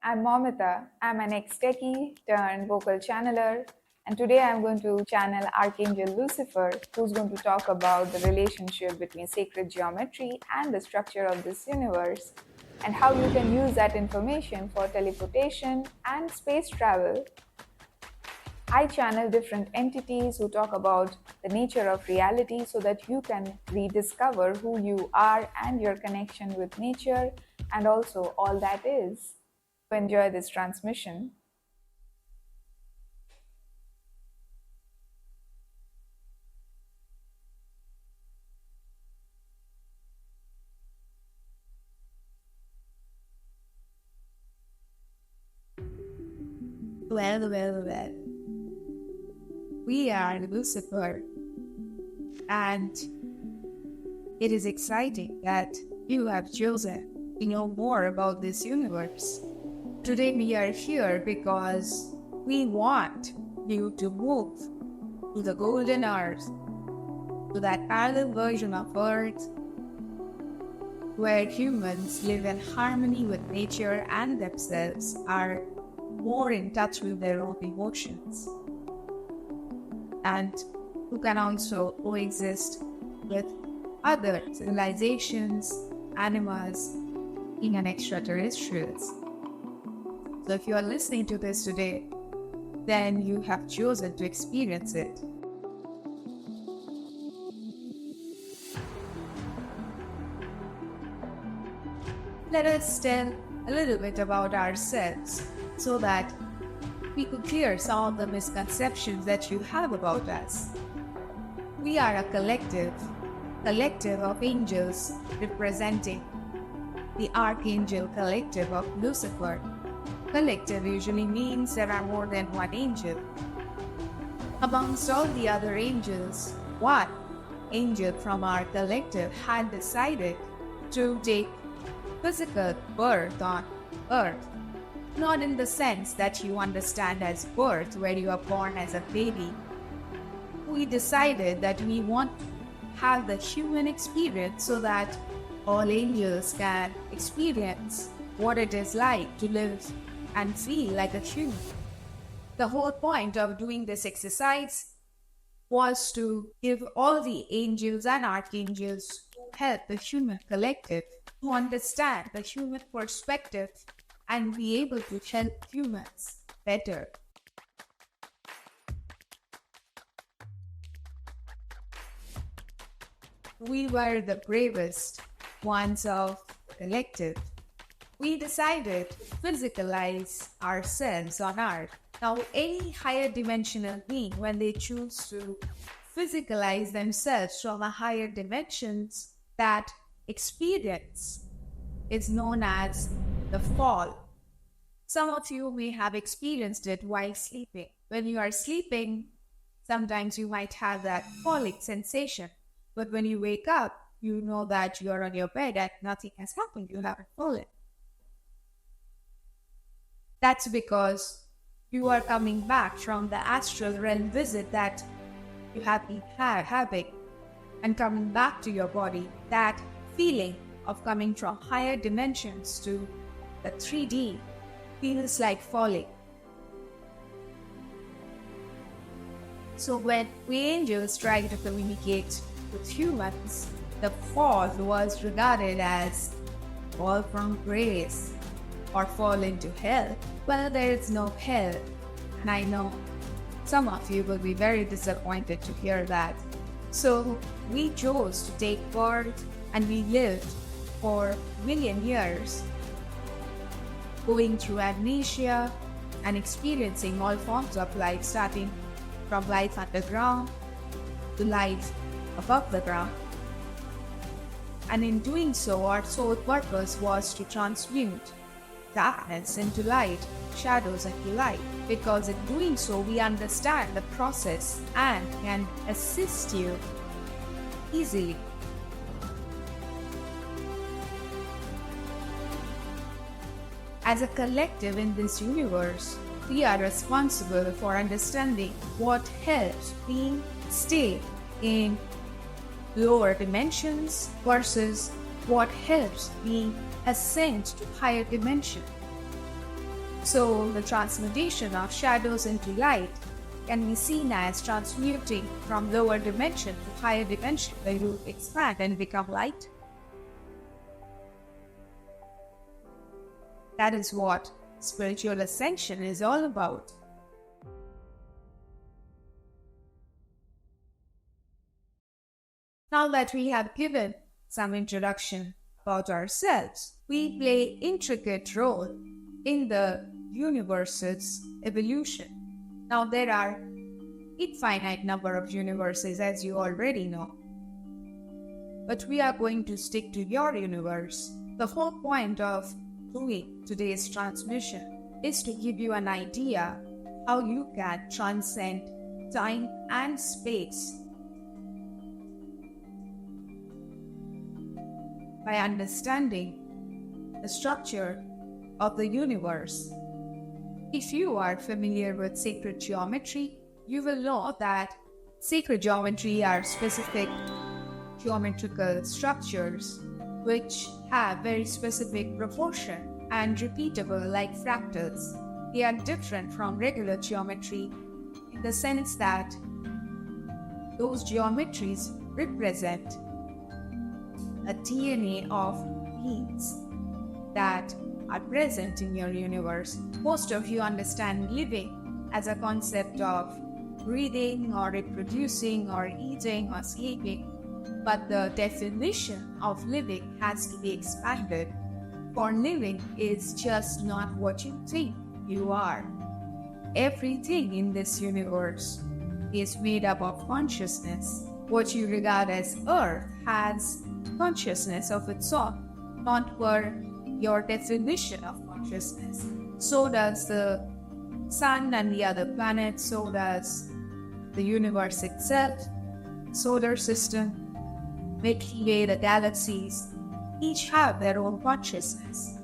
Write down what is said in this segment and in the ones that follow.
I'm Moumita. I'm an ex-techie turned vocal channeler, and today I'm going to channel Archangel Lucifer, who's going to talk about the relationship between sacred geometry and the structure of this universe, and how you can use that information for teleportation and space travel. I channel different entities who talk about the nature of reality so that you can rediscover who you are and your connection with nature and also all that is. Enjoy this transmission. Well. We are Lucifer, and it is exciting that you have chosen to know more about this universe. Today we are here because we want you to move to the golden earth, to that parallel version of Earth where humans live in harmony with nature and themselves, are more in touch with their own emotions, and who can also coexist with other civilizations, animals, even extraterrestrials. So if you are listening to this today, then you have chosen to experience it. Let us tell a little bit about ourselves so that we could clear some of the misconceptions that you have about us. We are a collective of angels representing the Archangel collective of Lucifer. Collective usually means there are more than one angel. Amongst all the other angels, one angel from our collective had decided to take physical birth on Earth. Not in the sense that you understand as birth, where you are born as a baby. We decided that we want to have the human experience so that all angels can experience what it is like to live and feel like a human. The whole point of doing this exercise was to give all the angels and archangels who help the human collective to understand the human perspective and be able to help humans better. We were the bravest ones of the collective. We decided to physicalize ourselves on Earth. Now, any higher dimensional being, when they choose to physicalize themselves from a higher dimensions, that experience is known as the fall. Some of you may have experienced it while sleeping. When you are sleeping, sometimes you might have that falling sensation. But when you wake up, you know that you are on your bed and nothing has happened. You haven't fallen. That's because you are coming back from the astral realm visit that you have been having and coming back to your body. That feeling of coming from higher dimensions to the 3D feels like falling. So when we angels try to communicate with humans, the fall was regarded as fall from grace or fall into hell. Well, there is no hell, and I know some of you will be very disappointed to hear that. So we chose to take birth and we lived for a million years, going through amnesia and experiencing all forms of life, starting from life underground to life above the ground. And in doing so, our sole purpose was to transmute darkness into light, shadows into light, because in doing so, we understand the process and can assist you easily. As a collective in this universe, we are responsible for understanding what helps being stay in lower dimensions versus what helps being ascend to higher dimension. So, the transmutation of shadows into light can be seen as transmuting from lower dimension to higher dimension, where you expand and become light. That is what spiritual ascension is all about. Now that we have given some introduction about ourselves, we play intricate role in the universe's evolution. Now there are infinite number of universes, as you already know. But we are going to stick to your universe. The whole point of doing today's transmission is to give you an idea how you can transcend time and space by understanding the structure of the universe. If you are familiar with sacred geometry, you will know that sacred geometry are specific geometrical structures which have very specific proportion and repeatable like fractals. They are different from regular geometry in the sense that those geometries represent a DNA of beings that are present in your universe. Most of you understand living as a concept of breathing or reproducing or eating or sleeping, but the definition of living has to be expanded. For living is just not what you think you are. Everything in this universe is made up of consciousness. What you regard as earth has consciousness of its own, not per your definition of consciousness. So does the sun and the other planets, so does the universe itself, solar system, Milky Way, the galaxies, each have their own consciousness.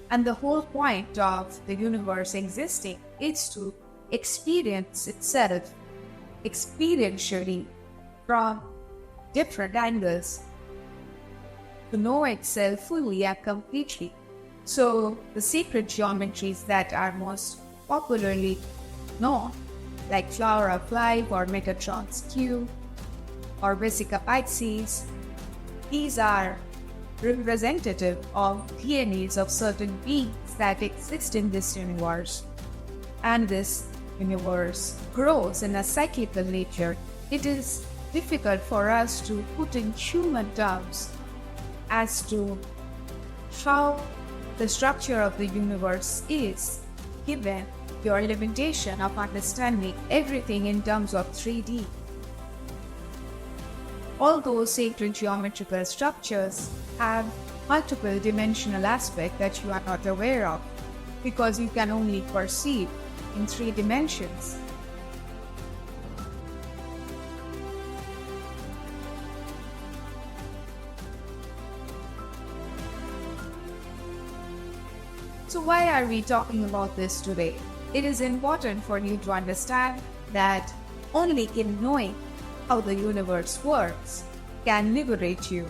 And the whole point of the universe existing is to experience itself experientially from different angles, to know itself fully and completely. So the sacred geometries that are most popularly known, like Flower of Life or Metatron's Cube or Vesica Pisces, these are representative of DNAs of certain beings that exist in this universe. And this universe grows in a cyclical nature. It is difficult for us to put in human terms as to how the structure of the universe is, given your limitation of understanding everything in terms of 3D. All those sacred geometrical structures have multiple dimensional aspects that you are not aware of because you can only perceive in 3 dimensions. So why are we talking about this today? It is important for you to understand that only in knowing how the universe works can liberate you.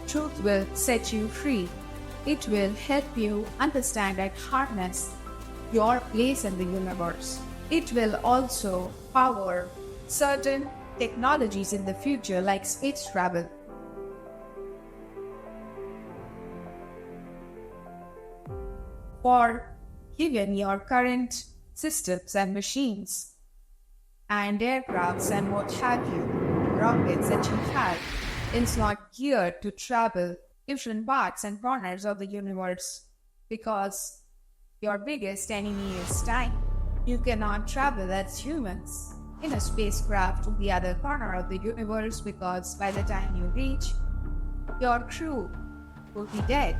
Truth will set you free. It will help you understand and harness your place in the universe. It will also power certain technologies in the future like space travel. For given your current systems and machines and aircrafts and what have you, rockets that you have, is not geared to travel different parts and corners of the universe because your biggest enemy is time. You cannot travel as humans in a spacecraft to the other corner of the universe because by the time you reach, your crew will be dead.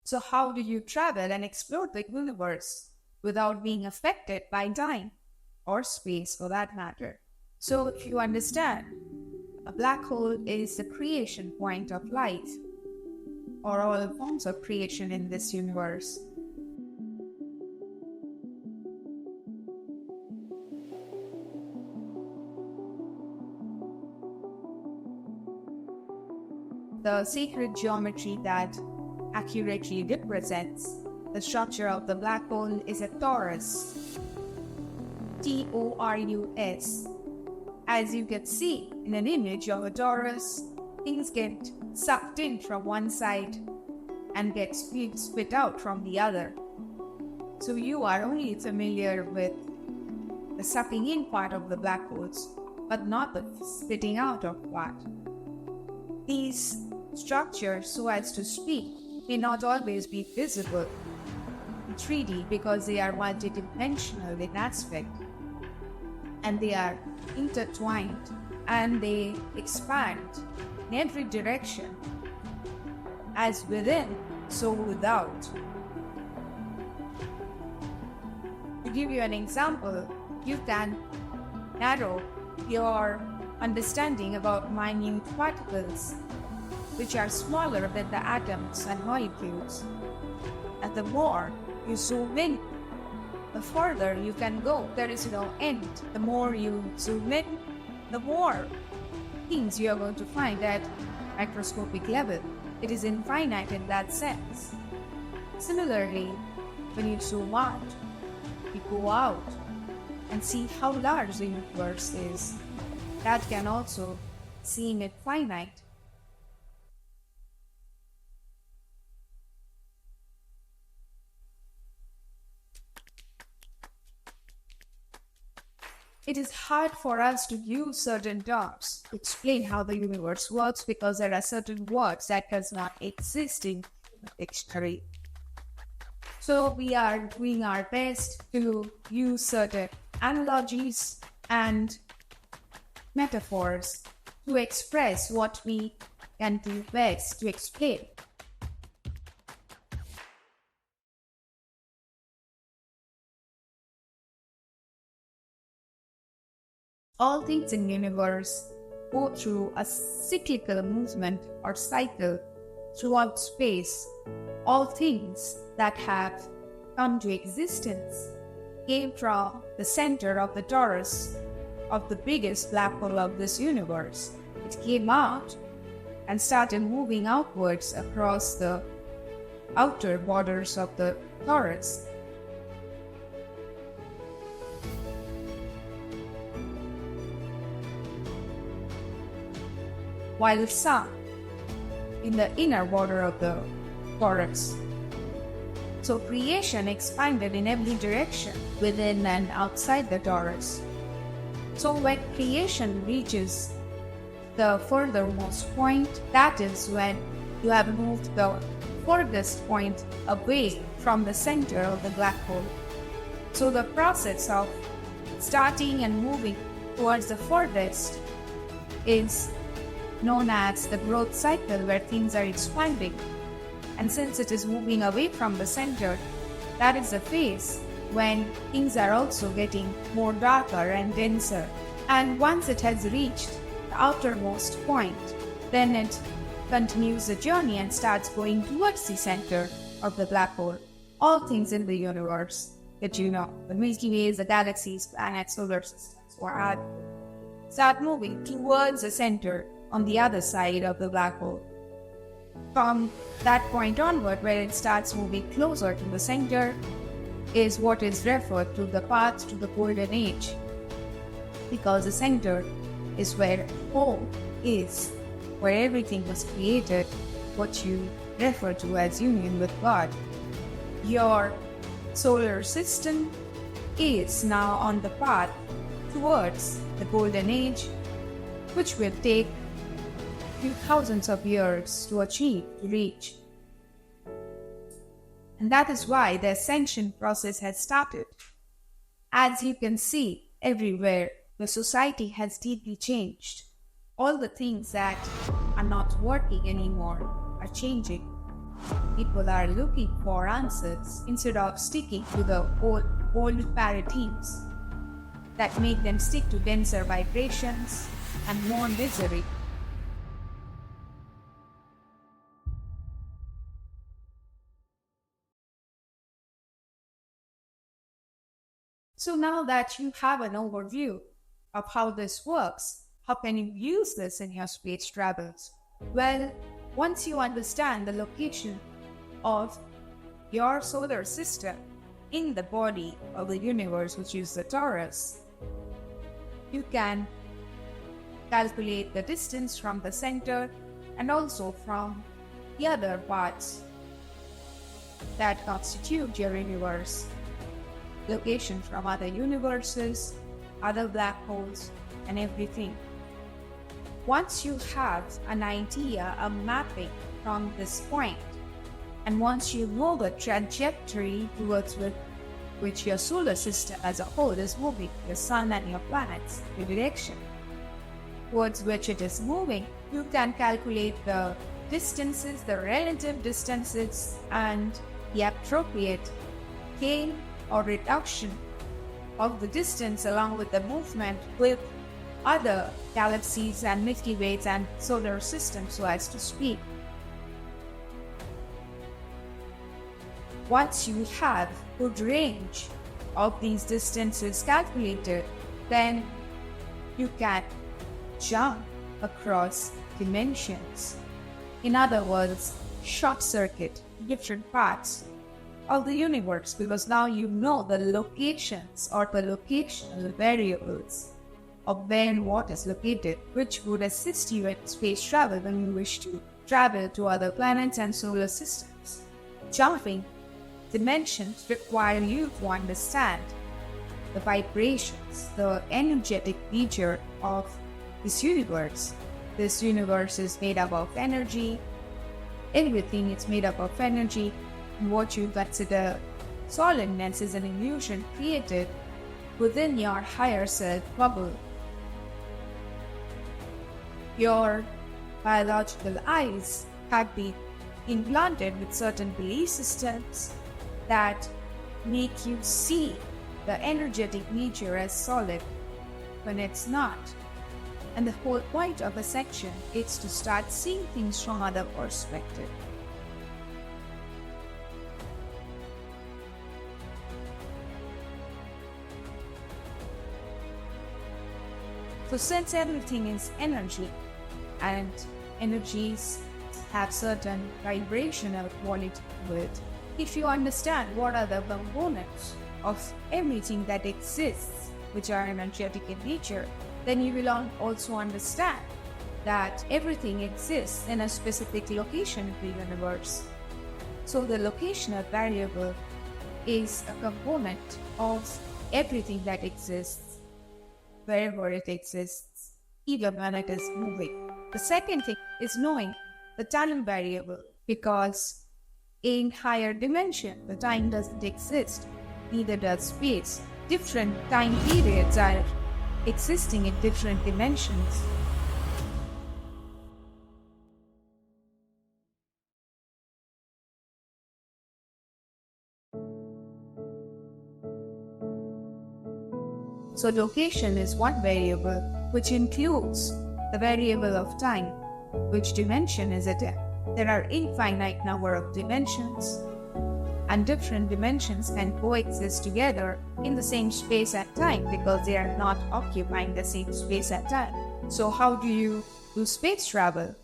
So how do you travel and explore the universe without being affected by time or space for that matter? So if you understand, a black hole is the creation point of life or all forms of creation in this universe. the sacred geometry that accurately represents the structure of the black hole is a torus. Torus. As you can see in an image of a torus, things get sucked in from one side and get spit out from the other. So you are only familiar with the sucking in part of the black holes, but not the spitting out of part. These structures, so as to speak, may not always be visible in 3D because they are multidimensional in aspect, and they are intertwined and they expand in every direction, as within, so without. To give you an example, you can narrow your understanding about minute particles, which are smaller than the atoms and molecules. And the more you zoom in, the further you can go. There is no end. The more you zoom in, the more things you are going to find at microscopic level. It is infinite in that sense. Similarly, when you zoom out, you go out and see how large the universe is. That can also seem infinite. It is hard for us to use certain terms to explain how the universe works because there are certain words that does not exist in the dictionary. So we are doing our best to use certain analogies and metaphors to express what we can do best to explain. All things in the universe go through a cyclical movement or cycle throughout space. All things that have come to existence came from the center of the torus of the biggest black hole of this universe. It came out and started moving outwards across the outer borders of the torus. While some in the inner border of the torus. So creation expanded in every direction within and outside the torus. So when creation reaches the furthermost point, that is when you have moved the furthest point away from the center of the black hole. So the process of starting and moving towards the furthest is known as the growth cycle, where things are expanding. And since it is moving away from the center, that is the phase when things are also getting more darker and denser. And once it has reached the outermost point, then it continues the journey and starts going towards the center of the black hole. All things in the universe that you know, the Milky Way, the galaxies, planets, solar systems, start moving towards the center on the other side of the black hole. From that point onward, where it starts moving closer to the center, is what is referred to the path to the golden age. Because the center is where home is, where everything was created, what you refer to as union with God. Your solar system is now on the path towards the golden age, which will take few thousands of years to achieve, to reach. And that is why the ascension process has started. As you can see everywhere, the society has deeply changed. All the things that are not working anymore are changing. People are looking for answers instead of sticking to the old paradigms that make them stick to denser vibrations and more misery. So now that you have an overview of how this works, how can you use this in your space travels? Well, Once you understand the location of your solar system in the body of the universe, which is the torus, you can calculate the distance from the center and also from the other parts that constitute your universe, location from other universes, other black holes, and everything. Once you have an idea, a mapping from this point, and once you know the trajectory towards which your solar system as a whole is moving, your sun and your planets, the direction towards which it is moving, you can calculate the distances, the relative distances, and the appropriate gain or reduction of the distance along with the movement with other galaxies and Milky Ways and solar systems, so as to speak. Once you have good range of these distances calculated, then you can jump across dimensions. In other words, short circuit different parts of the universe, because now you know the locations or the locational variables of where what is located, which would assist you in space travel when you wish to travel to other planets and solar systems. Jumping dimensions require you to understand the vibrations, the energetic nature of this universe. This universe is made up of energy. Everything is made up of energy. And what you consider solidness is an illusion created within your higher self bubble. Your biological eyes have been implanted with certain belief systems that make you see the energetic nature as solid when it's not. And the whole point of a section is to start seeing things from other perspective. So since everything is energy, and energies have certain vibrational quality to it, if you understand what are the components of everything that exists, which are energetic in nature, then you will also understand that everything exists in a specific location in the universe. So the locational variable is a component of everything that exists, wherever it exists, even when it is moving. The second thing is knowing the time variable, because in higher dimension, the time doesn't exist, neither does space. Different time periods are existing in different dimensions. So location is one variable, which includes the variable of time. Which dimension is it in? There are infinite number of dimensions, and different dimensions can coexist together in the same space and time because they are not occupying the same space and time. So how do you do space travel?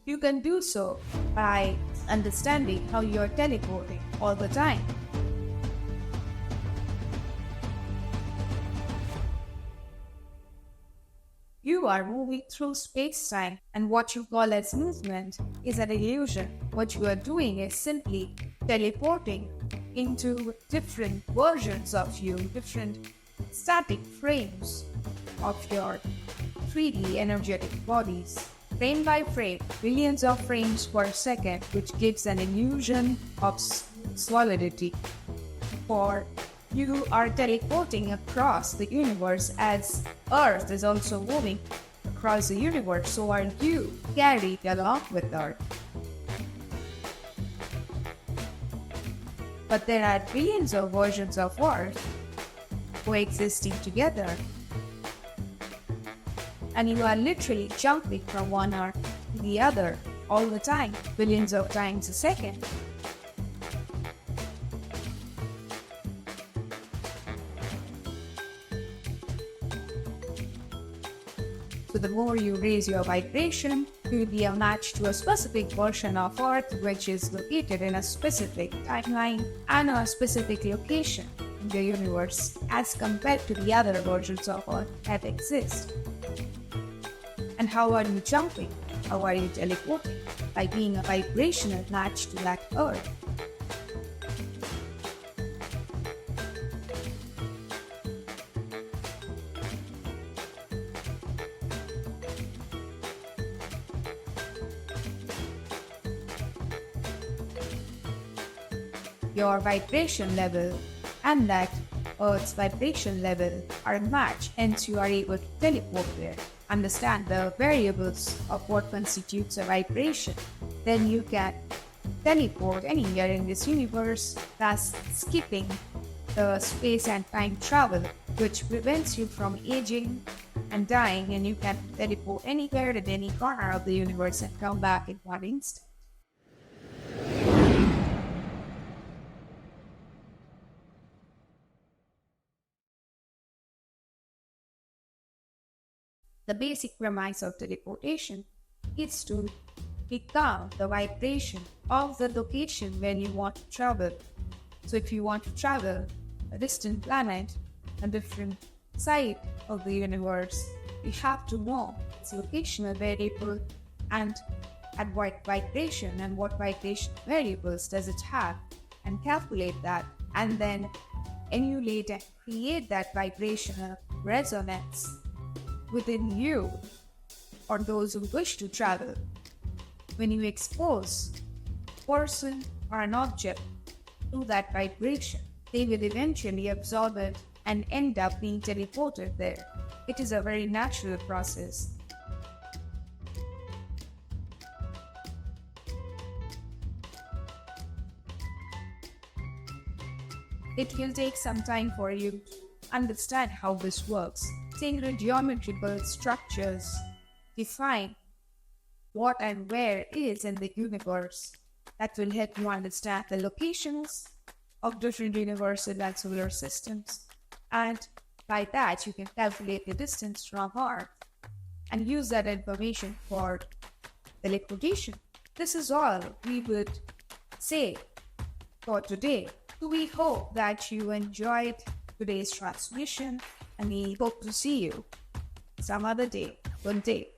You can do so by understanding how you are teleporting all the time. You are moving through space-time, and what you call as movement is an illusion. What you are doing is simply teleporting into different versions of you, different static frames of your 3D energetic bodies. Frame by frame, billions of frames per second, which gives an illusion of solidity. For you are teleporting across the universe as Earth is also moving across the universe, so are you carried along with Earth. But there are billions of versions of Earth coexisting together, and you are literally jumping from one Earth to the other all the time, billions of times a second. So the more you raise your vibration, will be a match to a specific version of Earth which is located in a specific timeline and a specific location in the universe as compared to the other versions of Earth that exist. And how are you jumping? How are you teleporting? By being a vibrational match to that Earth. Your vibration level and that Earth's vibration level are matched, hence you are able to teleport there. Understand the variables of what constitutes a vibration. Then you can teleport anywhere in this universe, thus skipping the space and time travel, which prevents you from aging and dying, and you can teleport anywhere in any corner of the universe and come back in one instant. The basic premise of teleportation is to become the vibration of the location where you want to travel. So if you want to travel a distant planet, a different side of the universe, you have to know its locational variable and at what vibration and what vibration variables does it have, and calculate that and then emulate and create that vibrational resonance within you or those who wish to travel. When you expose a person or an object to that vibration, they will eventually absorb it and end up being teleported there. It is a very natural process. It will take some time for you to understand how this works. Sacred geometrical structures define what and where is in the universe. That will help you understand the locations of different universes and solar systems. And by that, you can calculate the distance from Earth and use that information for teleportation. This is all we would say for today. So we hope that you enjoyed today's transmission, and we hope to see you some other day. Good day.